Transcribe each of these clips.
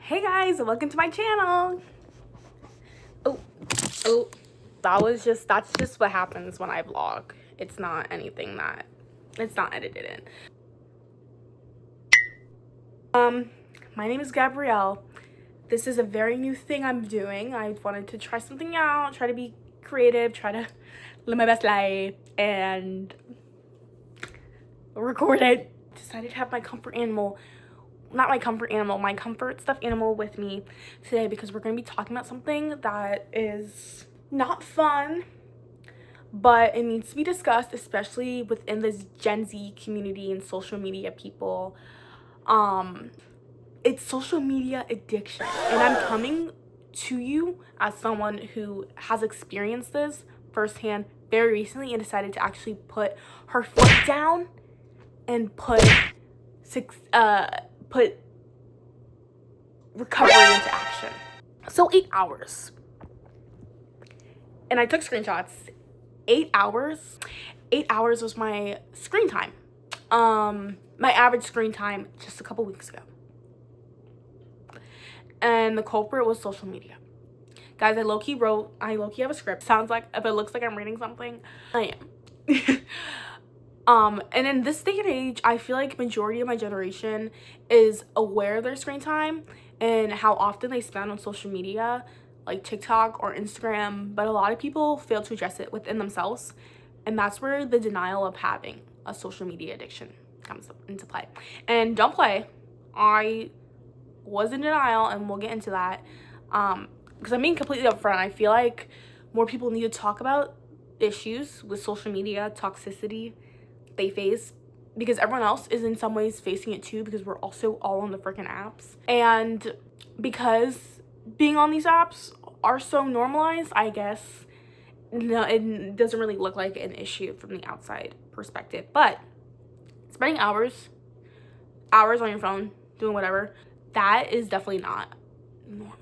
Hey guys, welcome to my channel. Oh, that's just what happens when I vlog. It's not anything it's not edited in. My name is Gabrielle. This is a very new thing I'm doing. I wanted to try something out, try to be creative, try to live my best life, and record it. Decided to have my comfort stuffed animal with me today because we're going to be talking about something that is not fun, but it needs to be discussed, especially within this Gen Z community and social media people. It's social media addiction, and I'm coming to you as someone who has experienced this firsthand very recently and decided to actually put her foot down and put recovery into action. So 8 hours, and I took screenshots. 8 hours was my screen time, my average screen time just a couple weeks ago, and the culprit was social media. Guys, I low-key have a script. Sounds like, if it looks like I'm reading something, I am. And in this day and age, I feel like majority of my generation is aware of their screen time and how often they spend on social media, like TikTok or Instagram, but a lot of people fail to address it within themselves, and that's where the denial of having a social media addiction comes into play. And don't play, I was in denial, and we'll get into that, because I'm being completely upfront. I feel like more people need to talk about issues with social media toxicity they face, because everyone else is in some ways facing it too, because we're also all on the freaking apps, and because being on these apps are so normalized, I guess, no, it doesn't really look like an issue from the outside perspective. But spending hours on your phone doing whatever, that is definitely not normal.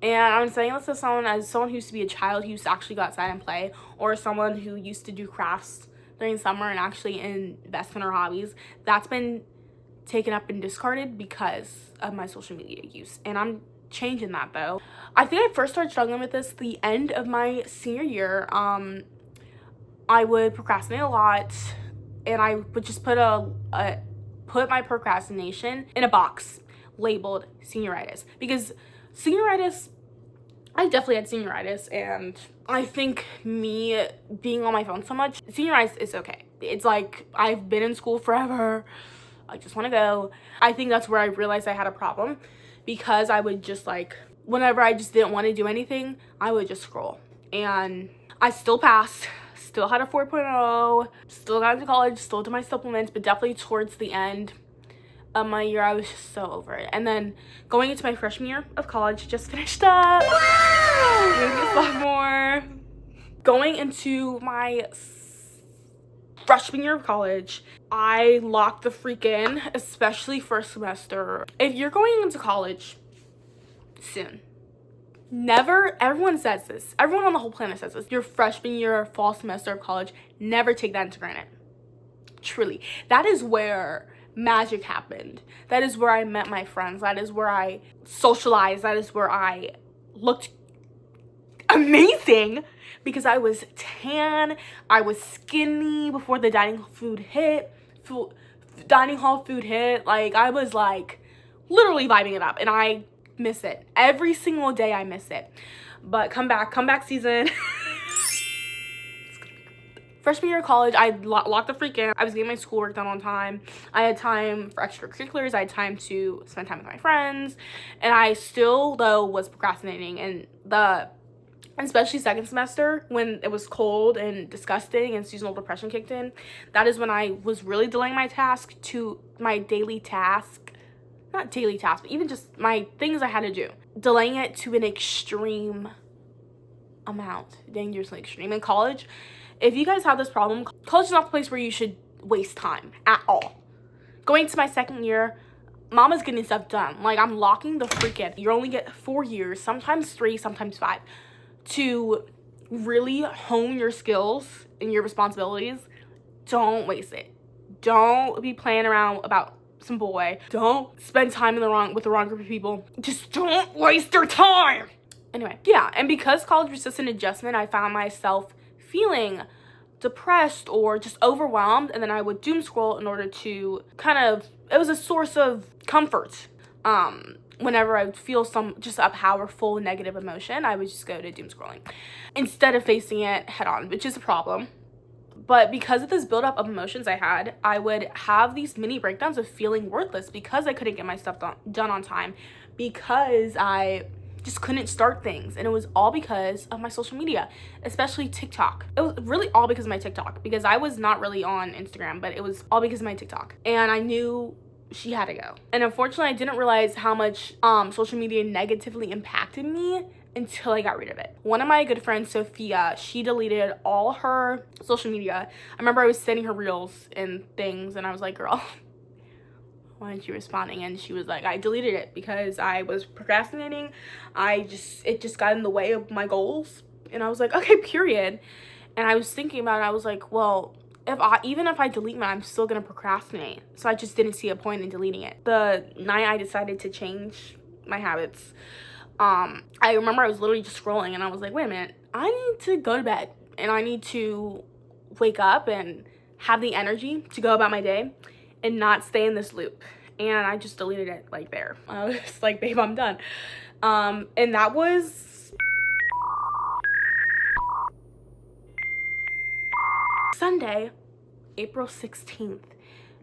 And I'm saying this as someone who used to be a child who used to actually go outside and play, or someone who used to do crafts during summer and actually invest in our hobbies. That's been taken up and discarded because of my social media use, and I'm changing that though. I think I first started struggling with this the end of my senior year. I would procrastinate a lot, and I would just put my procrastination in a box labeled senioritis, because I definitely had senioritis, and I think me being on my phone so much, senioritis is okay. It's like, I've been in school forever, I just want to go. I think that's where I realized I had a problem, because I would just, like, whenever I just didn't want to do anything, I would just scroll. And I still passed, still had a 4.0, still got into college, still did my supplements, but definitely towards the end of my year, I was just so over it. And then going into my freshman year of college, just finished up. Maybe a sophomore. Going into my freshman year of college, I locked the freak in, especially first semester. If you're going into college soon, everyone says this, everyone on the whole planet says this, your freshman year, fall semester of college, never take that into granted. Truly, that is where magic happened. That is where I met my friends. That is where I socialized. That is where I looked amazing, because I was tan, I was skinny before the dining hall food hit. Like, I was like literally vibing it up, and I miss it every single day. I miss it. But comeback season. Freshman year of college, I locked the freak in. I was getting my schoolwork done on time. I had time for extracurriculars. I had time to spend time with my friends. And I still, though, was procrastinating. And especially second semester, when it was cold and disgusting and seasonal depression kicked in, that is when I was really delaying my task to my daily task. Not daily task, but even just my things I had to do. Delaying it to an extreme amount. Dangerously extreme. In college, if you guys have this problem, college is not the place where you should waste time at all. Going to my second year, mama's getting stuff done. Like, I'm locking the freak in. You only get 4 years, sometimes 3, sometimes 5, to really hone your skills and your responsibilities. Don't waste it. Don't be playing around about some boy. Don't spend time with the wrong group of people. Just don't waste your time. Anyway, yeah, and because college was just an adjustment, I found myself feeling depressed or just overwhelmed, and then I would doom scroll in order to it was a source of comfort. Whenever I would feel just a powerful negative emotion, I would just go to doom scrolling instead of facing it head on, which is a problem. But because of this buildup of emotions I would have these mini breakdowns of feeling worthless because I couldn't get my stuff done on time, because I just couldn't start things. And it was all because of my social media, especially TikTok. It was really all because of my TikTok, because I was not really on Instagram, but it was all because of my TikTok. And I knew she had to go. And unfortunately, I didn't realize how much social media negatively impacted me until I got rid of it. One of my good friends, Sophia, she deleted all her social media. I remember I was sending her reels and things, and I was like, girl, why aren't you responding? And she was like, I deleted it because I was procrastinating. It just got in the way of my goals. And I was like, okay, period. And I was thinking about it. I was like, well, even if I delete mine, I'm still gonna procrastinate. So I just didn't see a point in deleting it. The night I decided to change my habits, I remember I was literally just scrolling, and I was like, wait a minute, I need to go to bed, and I need to wake up and have the energy to go about my day and not stay in this loop. And I just deleted it like there. I was like, babe, I'm done. And that was Sunday, April 16th.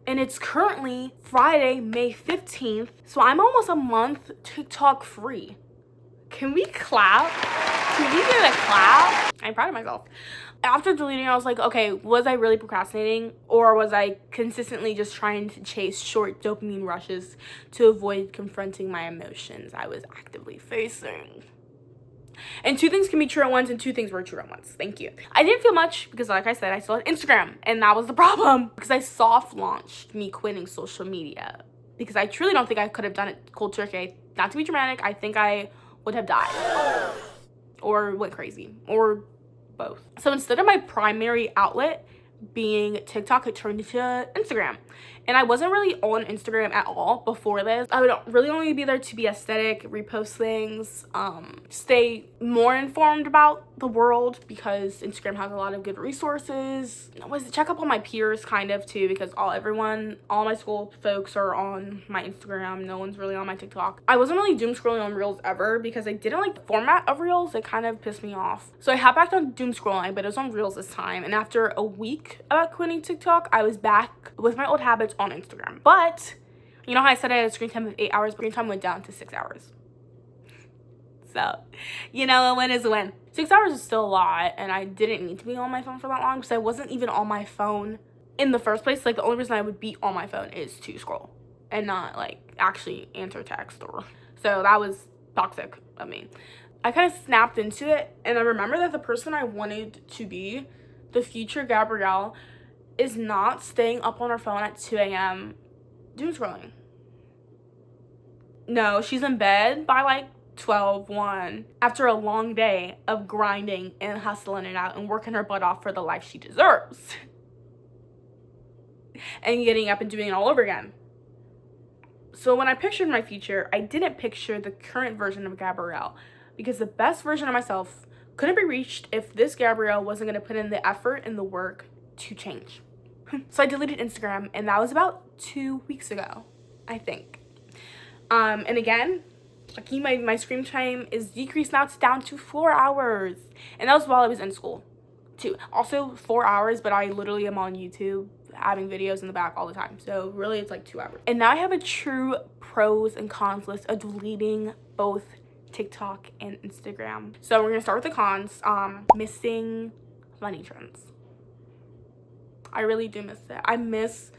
And it's currently Friday, May 15th. So I'm almost a month TikTok free. Can we clap? Can we get a clap? I'm proud of myself. After deleting, I was like, okay, was I really procrastinating? Or was I consistently just trying to chase short dopamine rushes to avoid confronting my emotions I was actively facing? And two things can be true at once, and two things were true at once. Thank you. I didn't feel much because, like I said, I still had Instagram, and that was the problem. Because I soft launched me quitting social media. Because I truly don't think I could have done it cold turkey. Not to be dramatic, I think I would have died. Or went crazy. Or both. So instead of my primary outlet being TikTok, it turned into Instagram. And I wasn't really on Instagram at all before this. I would really only be there to be aesthetic, repost things, stay more informed about the world, because Instagram has a lot of good resources. Check up on my peers kind of too, because all my school folks are on my Instagram. No one's really on my TikTok. I wasn't really doom scrolling on Reels ever because I didn't like the format of Reels. It kind of pissed me off. So I hopped back on doom scrolling, but it was on Reels this time. And after a week about quitting TikTok, I was back with my old habits on Instagram. But you know how I said I had a screen time of 8 hours, but screen time went down to 6 hours. So, you know, a win is a win. 6 hours is still a lot, and I didn't need to be on my phone for that long because I wasn't even on my phone in the first place. Like, the only reason I would be on my phone is to scroll and not, like, actually answer text. So that was toxic of me. I kind of snapped into it, and I remember that the person I wanted to be, the future Gabrielle, is not staying up on her phone at 2 a.m. doom scrolling. No, she's in bed by like 12, 1 after a long day of grinding and hustling it out and working her butt off for the life she deserves. And getting up and doing it all over again. So when I pictured my future, I didn't picture the current version of Gabrielle, because the best version of myself couldn't be reached if this Gabrielle wasn't going to put in the effort and the work to change. So I deleted Instagram, and that was about 2 weeks ago, I think. And again, lucky my screen time is decreased now. It's down to 4 hours. And that was while I was in school, too. Also 4 hours, but I literally am on YouTube having videos in the back all the time. So really, it's like 2 hours. And now I have a true pros and cons list of deleting both TikTok and Instagram. So we're going to start with the cons. Missing funny trends. I really do miss it. I miss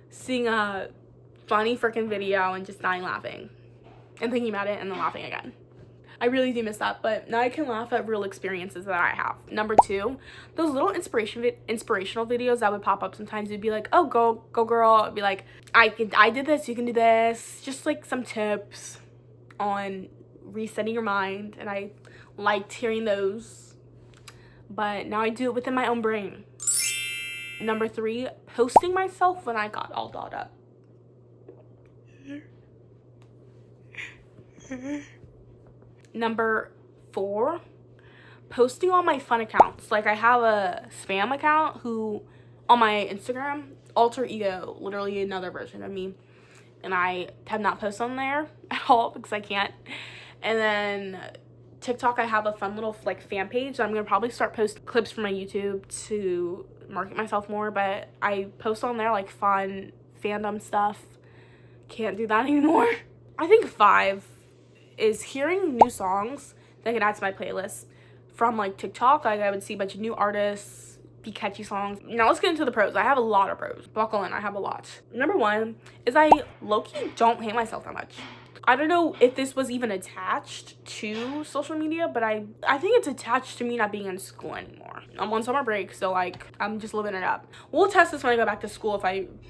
seeing a funny freaking video and just dying laughing and thinking about it and then laughing again. I really do miss that, but now I can laugh at real experiences that I have. Number 2, those little inspirational videos that would pop up sometimes. It'd be like, oh, go girl. It'd be like, I did this, you can do this. Just like some tips on resetting your mind, and I liked hearing those, but now I do it within my own brain. Number 3, posting myself when I got all dolled up. Number 4, posting on my fun accounts. Like, I have a spam account who, on my Instagram, alter ego, literally another version of me. And I have not posted on there at all because I can't. And then TikTok, I have a fun little like fan page. I'm gonna probably start posting clips from my YouTube to market myself more, but I post on there like fun fandom stuff. Can't do that anymore. I think 5 is hearing new songs that I can add to my playlist from like TikTok. Like, I would see a bunch of new artists, be catchy songs. Now let's get into the pros. I have a lot of pros. Buckle in, I have a lot. Number 1 is I low-key don't hate myself that much. I don't know if this was even attached to social media, but I think it's attached to me not being in school anymore. I'm on summer break, so like I'm just living it up. We'll test this when I go back to school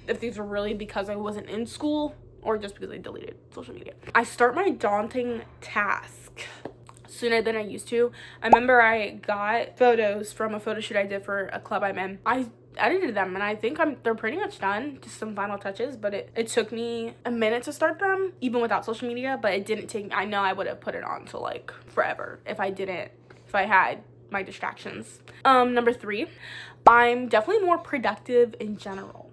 if these are really because I wasn't in school or just because I deleted social media. I start my daunting task sooner than I used to. I remember I got photos from a photo shoot I did for a club I'm in. I edited them and I think they're pretty much done, just some final touches, but it took me a minute to start them, even without social media, but it didn't take me. I know I would have put it on to like forever if I had my distractions. Number 3, I'm definitely more productive in general.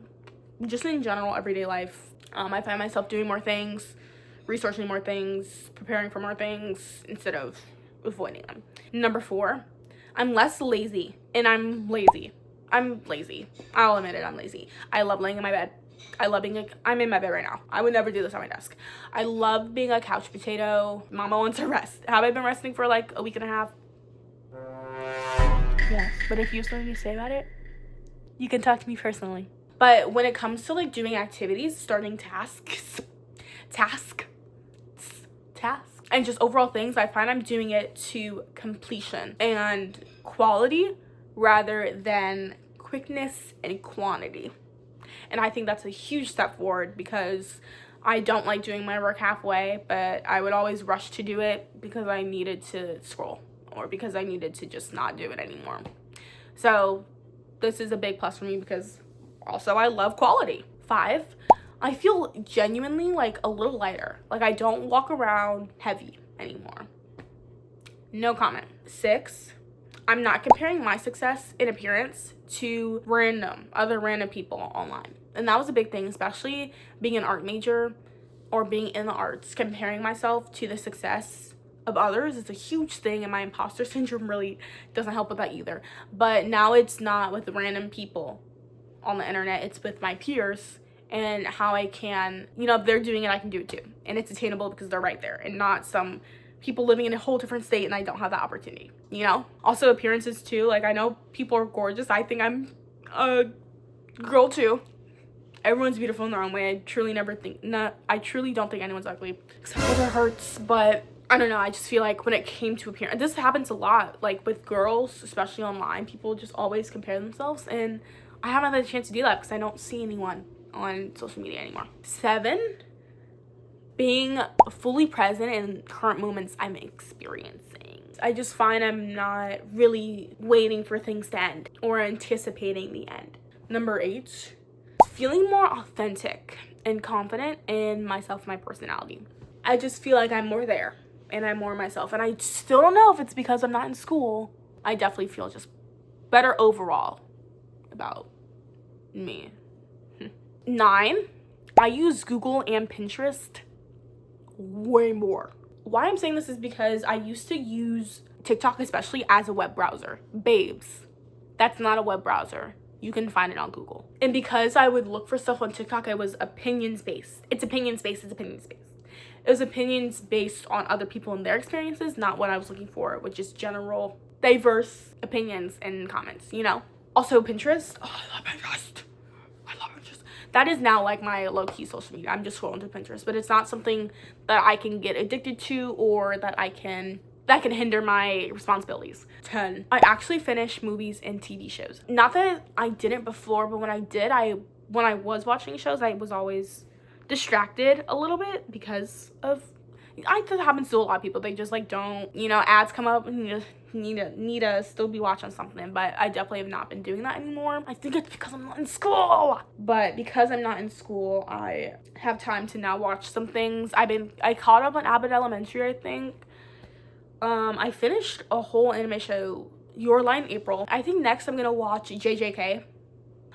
Just in general, everyday life. I find myself doing more things, researching more things, preparing for more things instead of avoiding them. Number 4, I'm less lazy, and I'm lazy. I'll admit it, I'm lazy. I love laying in my bed. I'm in my bed right now. I would never do this on my desk. I love being a couch potato. Mama wants to rest. Have I been resting for like a week and a half? Yes, but if you have something to say about it, you can talk to me personally. But when it comes to like doing activities, starting tasks, and just overall things, I find I'm doing it to completion and quality rather than quickness and quantity. And I think that's a huge step forward because I don't like doing my work halfway, but I would always rush to do it because I needed to scroll or because I needed to just not do it anymore. So this is a big plus for me because also I love quality. 5, I feel genuinely like a little lighter. Like, I don't walk around heavy anymore. No comment. 6, I'm not comparing my success in appearance to other random people online. And that was a big thing, especially being an art major or being in the arts. Comparing myself to the success of others is a huge thing, and my imposter syndrome really doesn't help with that either. But now it's not with random people on the internet, it's with my peers and how I can, if they're doing it, I can do it too. And it's attainable because they're right there and not some people living in a whole different state and I don't have that opportunity, Also appearances too. Like, I know people are gorgeous. I think I'm a girl too. Everyone's beautiful in their own way. I truly don't think anyone's ugly, except for their hurts. But I don't know, I just feel like when it came to appearance, this happens a lot, like with girls, especially online, people just always compare themselves, and I haven't had a chance to do that because I don't see anyone on social media anymore. 7, being fully present in current moments I'm experiencing. I just find I'm not really waiting for things to end or anticipating the end. Number 8, feeling more authentic and confident in myself and my personality. I just feel like I'm more there and I'm more myself, and I still don't know if it's because I'm not in school. I definitely feel just better overall about me. 9, I use Google and Pinterest way more. Why I'm saying this is because I used to use TikTok especially as a web browser. Babes, that's not a web browser. You can find it on Google. And because I would look for stuff on TikTok, I was opinions-based. It's opinions-based. It was opinions based on other people and their experiences, not what I was looking for, which is general, diverse opinions and comments, Also, Pinterest. Oh, I love Pinterest. That is now like my low-key social media. I'm just scrolling through Pinterest, but it's not something that I can get addicted to or that can hinder my responsibilities. 10, I actually finish movies and TV shows. Not that I didn't before, but when I was watching shows, I was always distracted a little bit because of, I think that happens to a lot of people. They just like don't, ads come up and you just need to still be watching something, but I definitely have not been doing that anymore. I think it's because I'm not in school. But because I'm not in school, I have time to now watch some things. I caught up on Abbott Elementary, I think. I finished a whole anime show, Your Lie in April. I think next I'm gonna watch JJK.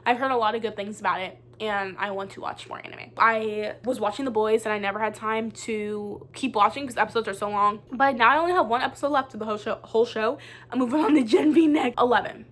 I've heard a lot of good things about it, and I want to watch more anime. I was watching The Boys, and I never had time to keep watching because episodes are so long. But now I only have one episode left of the whole show. I'm moving on to Gen V next. 11.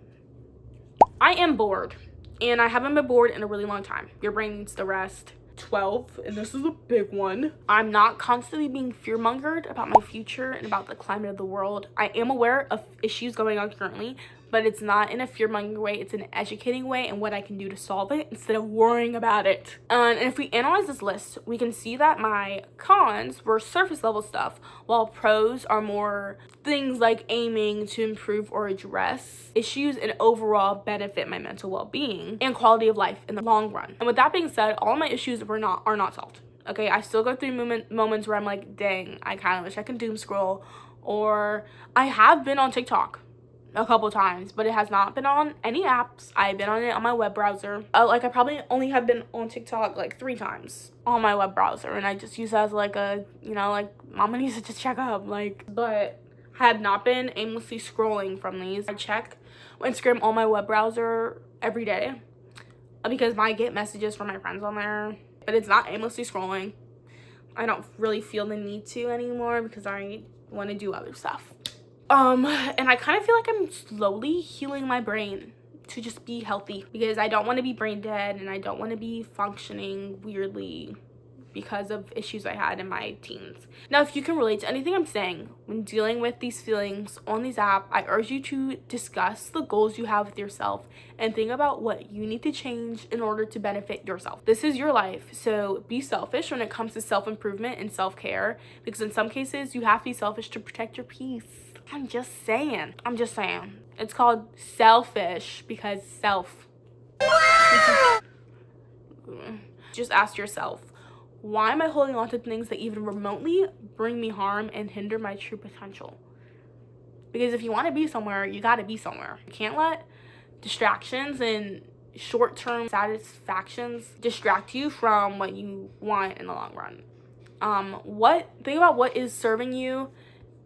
I am bored, and I haven't been bored in a really long time. Your brain needs to rest. 12, and this is a big one. I'm not constantly being fear-mongered about my future and about the climate of the world. I am aware of issues going on currently, but it's not in a fear-mongering way. It's in an educating way and what I can do to solve it instead of worrying about it. And if we analyze this list, we can see that my cons were surface level stuff, while pros are more things like aiming to improve or address issues and overall benefit my mental well-being and quality of life in the long run. And with that being said, all my issues are not solved. Okay, I still go through moments where I'm like, dang, I kind of wish I could doom scroll, or I have been on TikTok a couple times, but it has not been on any apps. I've been on it on my web browser. I probably only have been on TikTok like 3 times on my web browser, and I just use it as like a, like mama needs to just check up, but I have not been aimlessly scrolling from these. I check Instagram on my web browser every day because I get messages from my friends on there, but it's not aimlessly scrolling. I don't really feel the need to anymore because I want to do other stuff. And I kind of feel like I'm slowly healing my brain to just be healthy because I don't want to be brain dead and I don't want to be functioning weirdly because of issues I had in my teens. Now, if you can relate to anything I'm saying when dealing with these feelings on these apps, I urge you to discuss the goals you have with yourself and think about what you need to change in order to benefit yourself. This is your life, so be selfish when it comes to self-improvement and self-care, because in some cases, you have to be selfish to protect your peace. I'm just saying. It's called selfish because self. Just ask yourself, why am I holding on to things that even remotely bring me harm and hinder my true potential? Because if you want to be somewhere, you got to be somewhere. You can't let distractions and short-term satisfactions distract you from what you want in the long run. Think about what is serving you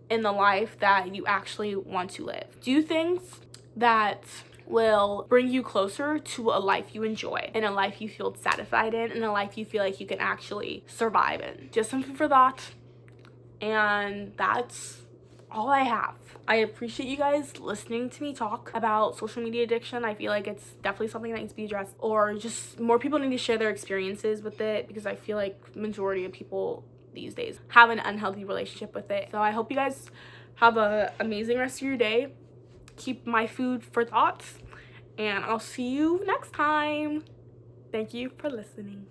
in the life that you actually want to live. Do things that will bring you closer to a life you enjoy and a life you feel satisfied in and a life you feel like you can actually survive in. Just some food for thought, and that's all I have. I appreciate you guys listening to me talk about social media addiction. I feel like it's definitely something that needs to be addressed, or just more people need to share their experiences with it, because I feel like majority of people these days have an unhealthy relationship with it. So I hope you guys have an amazing rest of your day. Keep my food for thoughts, and I'll see you next time. Thank you for listening.